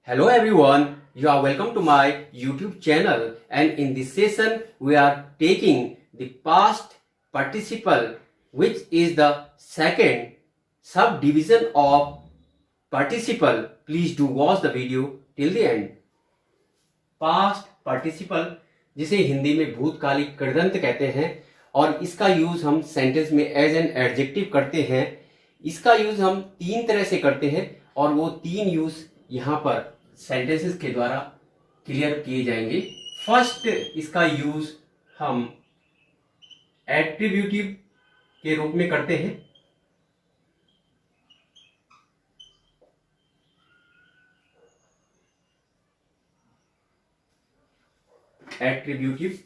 Hello everyone, you are welcome to my YouTube channel, and in this session we are taking the past participle, which is the second subdivision of participle. Please do watch the video till the end. Past participle, जिसे हिंदी में भूतकालिक कृदंत कहते हैं, और इसका use हम sentence में as an adjective करते हैं। इसका यूज हम तीन तरह से करते हैं और वो तीन यूज यहाँ पर सेंटेंसेस के द्वारा क्लियर किए जाएंगे। फर्स्ट, इसका यूज हम एट्रीब्यूटिव के रूप में करते हैं। Attributive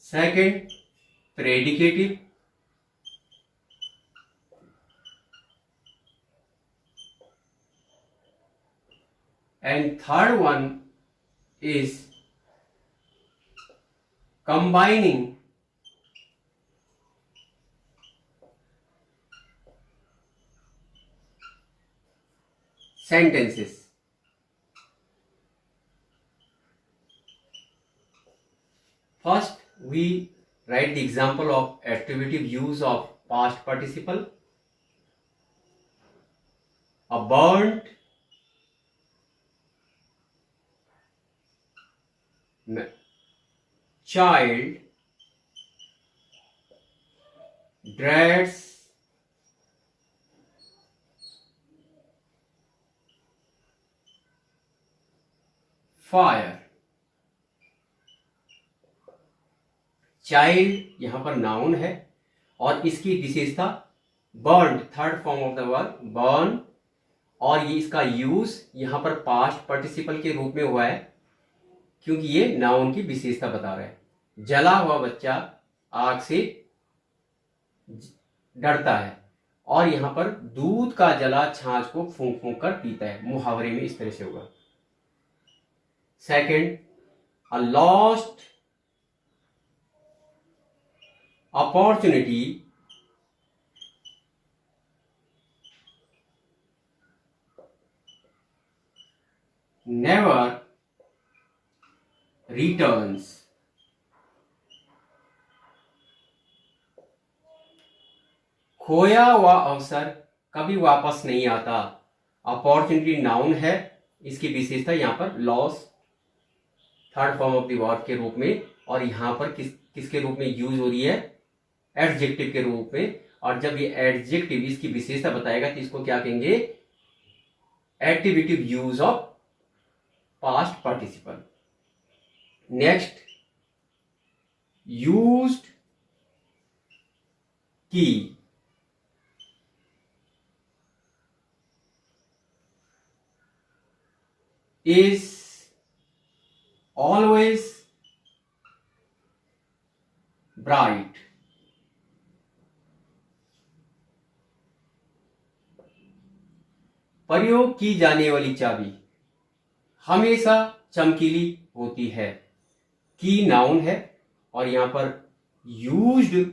second, predicative, and third one is combining sentences. First, we write the example of attributive use of past participle. A burnt child dreads fire. Child यहां पर नाउन है और इसकी विशेषता burn, third form of the verb burn, और ये इसका use यहां पर पास्ट पार्टिसिपल के रूप में हुआ है क्योंकि ये नाउन की विशेषता बता रहा है। जला हुआ बच्चा आग से डरता है, और यहां पर दूध का जला छाछ को फूंक फूंक कर पीता है। मुहावरे में इस तरह से होगा। Second, a lost opportunity never returns. खोया हुआ अवसर कभी वापस नहीं आता। अपॉर्चुनिटी नाउन है, इसकी विशेषता यहां पर loss, third form of the verb के रूप में, और यहां पर किसके रूप में यूज हो रही है? एडजेक्टिव के रूप में। और जब ये एडजेक्टिव इसकी विशेषता बताएगा तो इसको क्या कहेंगे? Attributive use of past participle. Next, used की। Is always bright. प्रयोग की जाने वाली चाबी हमेशा चमकीली होती है। की नाउन है और यहां पर यूज्ड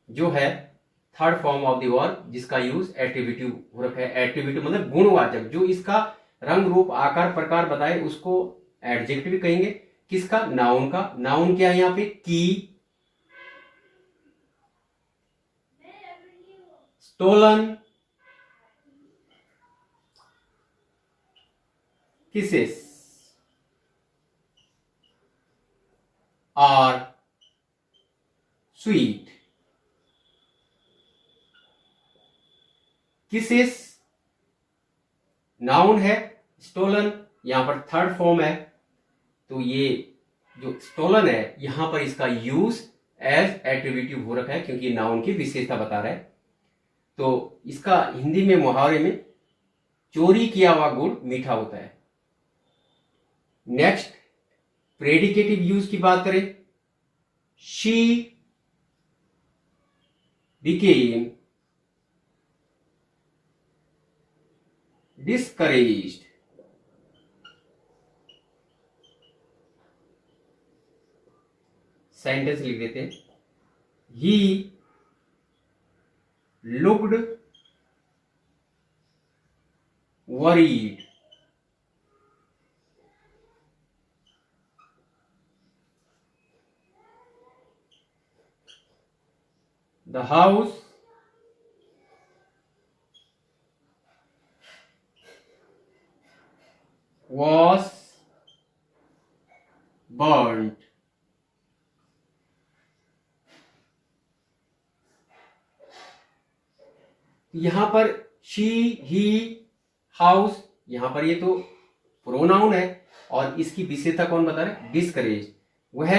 जो है third form of the verb, जिसका यूज एट्रीब्यूटिव हो रखा है। एट्रीब्यूटिव मतलब गुणवाचक, जो इसका रंग रूप आकार प्रकार बताए उसको एडजेक्टिव कहेंगे। किसका? नाउन का। नाउन क्या है यहां पे? की। Stolen, kisses are sweet. kisses noun है, स्टोलन यहां पर थर्ड फॉर्म है, तो ये जो स्टोलन है यहां पर इसका यूज एज एट्रीब्यूटिव हो रखा है क्योंकि नाउन की विशेषता बता रहा है। तो इसका हिंदी में मुहावरे में चोरी किया हुआ गुड़ मीठा होता है। नेक्स्ट, प्रेडिकेटिव यूज की बात करें। She became discouraged. सेंटेंस लिख देते हैं। he looked worried. The house was burnt. यहां पर शी, ही, हाउस, यहां पर ये तो प्रोनाउन है और इसकी विशेषता कौन बता रहे? डिस्करेज। वह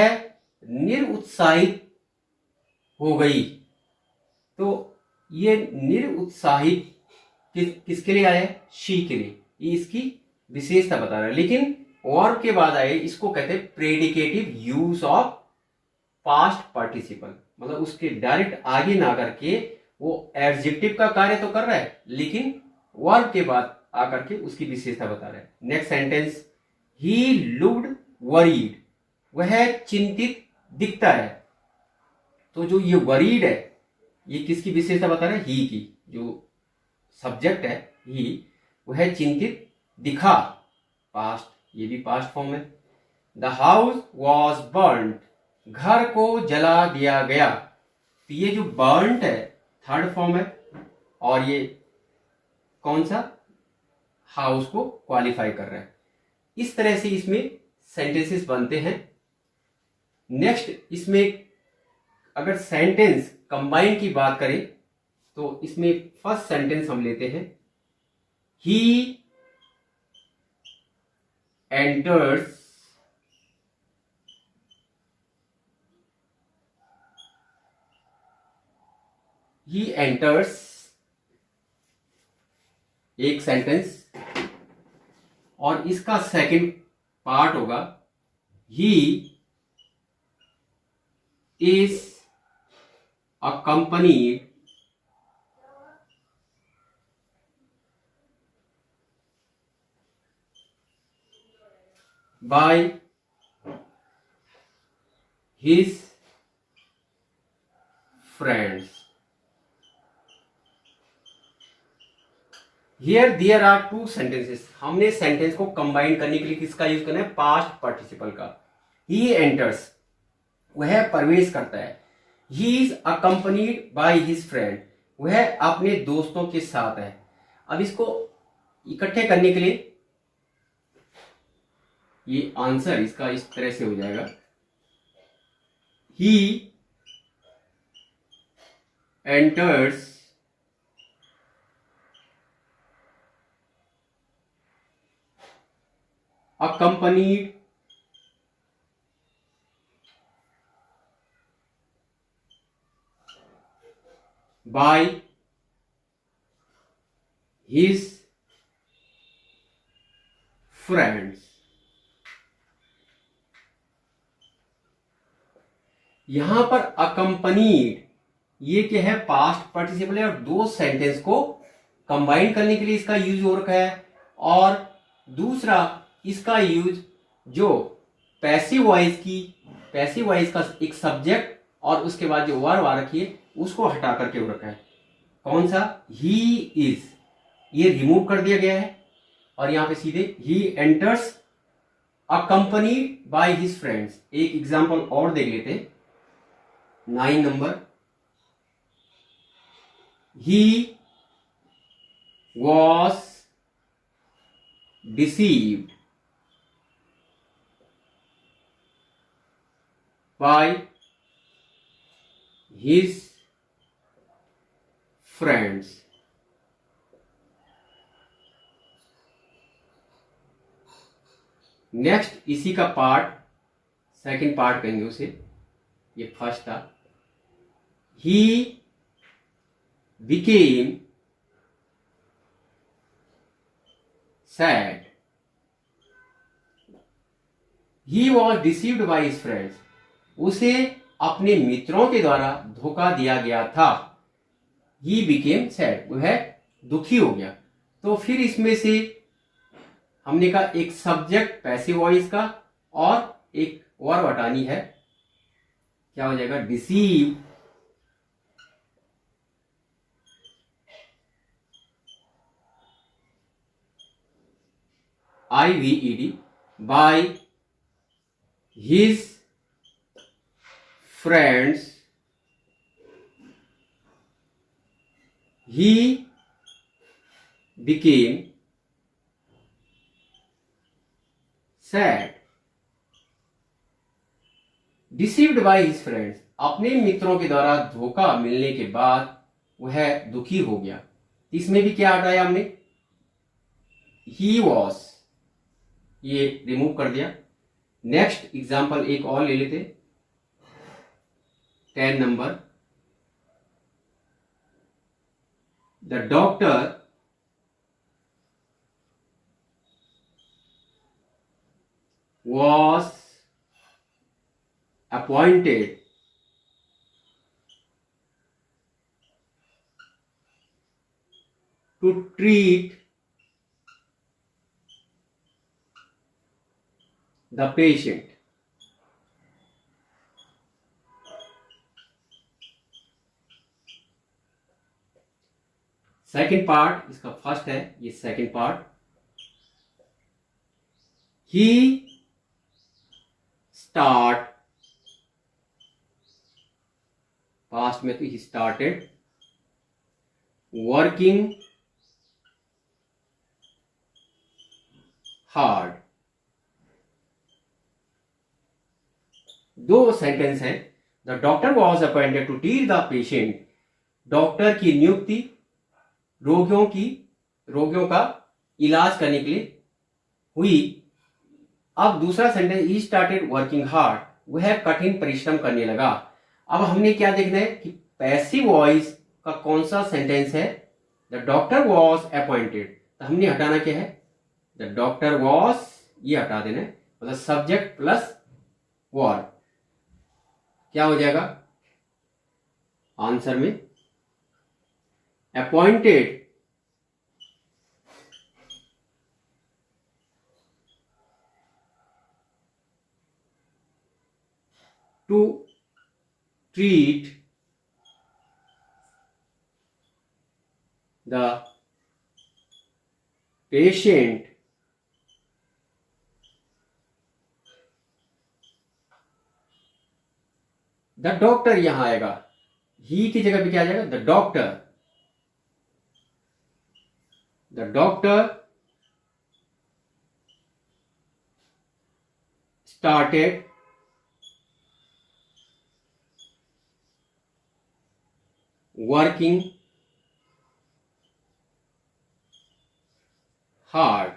निरुत्साहित हो गई। तो ये निरुत्साहित किसके लिए आया है? शी के लिए। ये इसकी विशेषता बता रहा है। लेकिन वर्ब के बाद आए, इसको कहते हैं predicative use of past participle. मतलब उसके डायरेक्ट आगे ना करके वो एडजेक्टिव का कार्य तो कर रहा है, लेकिन वर्ब के बाद आकर के उसकी विशेषता बता रहा है। Next sentence, he looked worried, वह चिंतित दिखता है। तो जो ये वरीड है, ये किसकी विशेषता बता रहा है? ही की। जो सब्जेक्ट है ही, वह चिंतित दिखा, पास्ट, ये भी पास्ट फॉर्म है। द हाउस वॉज बर्न्ड, घर को जला दिया गया। तो ये जो बर्न्ड है थर्ड फॉर्म है और ये कौन सा? हाउस को क्वालिफाई कर रहा है। इस तरह से इसमें सेंटेंसेस बनते हैं। नेक्स्ट, इसमें अगर सेंटेंस कंबाइन की बात करें तो इसमें फर्स्ट सेंटेंस हम लेते हैं, ही एंटर्स एक सेंटेंस और इसका सेकंड पार्ट होगा, he is accompanied by his friends. Here there are two sentences. हमने सेंटेंस को कंबाइन करने के लिए किसका यूज करना है? पास्ट पार्टिसिपल का। He enters, वह प्रवेश करता है। He is accompanied by his friend, वह अपने दोस्तों के साथ है। अब इसको इकट्ठे करने के लिए ये आंसर इसका इस तरह से हो जाएगा, he enters accompanied by his friends. यहां पर अकंपनीड ये क्या है? पास्ट पार्टिसिपल है और दो सेंटेंस को कंबाइन करने के लिए इसका यूज हो रखा है। और दूसरा इसका यूज जो पैसिव वॉइस का एक सब्जेक्ट और उसके बाद जो वर्ब आ रखी है उसको हटा करके हो रखा है। कौन सा? ही इज, ये रिमूव कर दिया गया है और यहां पे सीधे he enters accompanied by his friends. एक एग्जांपल और देख लेते हैं, 9 number, he was deceived by his friends. Next इसी का पार्ट, सेकंड पार्ट कहेंगे उसे, ये फर्स्ट था, he became sad, he was deceived by his friends, उसे अपने मित्रों के द्वारा धोखा दिया गया था। ही बिकेम सैड, वह दुखी हो गया। तो फिर इसमें से हमने कहा एक सब्जेक्ट पैसिव वॉइस का और एक वर्ब हटानी है, क्या हो जाएगा? Deceive IVED, by his friends, he became sad. Deceived by his friends, अपने मित्रों के द्वारा धोखा मिलने के बाद वह दुखी हो गया। इसमें भी क्या हटाया हमने, he was, ये रिमूव कर दिया। नेक्स्ट एग्जाम्पल एक और ले लेते, 10 number. The doctor was appointed to treat the patient. Second part इसका फर्स्ट है, ये second part. He start, past में तो ही स्टार्टेड वर्किंग हार्ड। दो सेंटेंस है। The doctor was appointed to treat the patient, doctor की नियुक्ति रोगियों का इलाज करने के लिए हुई। अब दूसरा सेंटेंस, ही स्टार्टेड वर्किंग हार्ड, वह कठिन परिश्रम करने लगा। अब हमने क्या देखना है कि पैसिव वॉइस का कौन सा सेंटेंस है। द डॉक्टर वॉज अपॉइंटेड, तो हमने हटाना क्या है, द डॉक्टर वॉज, ये हटा देना है, मतलब सब्जेक्ट प्लस वर्ब। क्या हो जाएगा आंसर में, appointed to treat the patient the doctor यहां आएगा, ही की जगह पे क्या आ जाएगा, the doctor started working hard.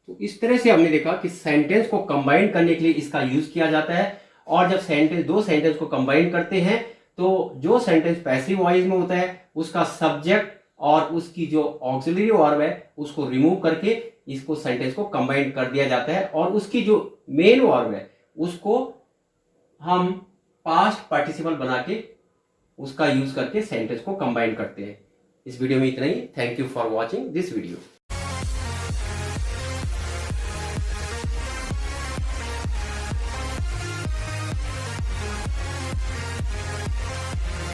तो इस तरह से हमने देखा कि सेंटेंस को कंबाइन करने के लिए इसका यूज किया जाता है। और जब दो सेंटेंस को कंबाइन करते हैं तो जो सेंटेंस पैसिव वॉइस में होता है उसका सब्जेक्ट और उसकी जो ऑक्सिलरी वर्ब है उसको रिमूव करके इसको सेंटेंस को कंबाइन कर दिया जाता है, और उसकी जो मेन वर्ब है उसको हम पास्ट पार्टिसिपल बना के उसका यूज करके सेंटेंस को कंबाइन करते हैं। इस वीडियो में इतना ही। Thank you for watching this video.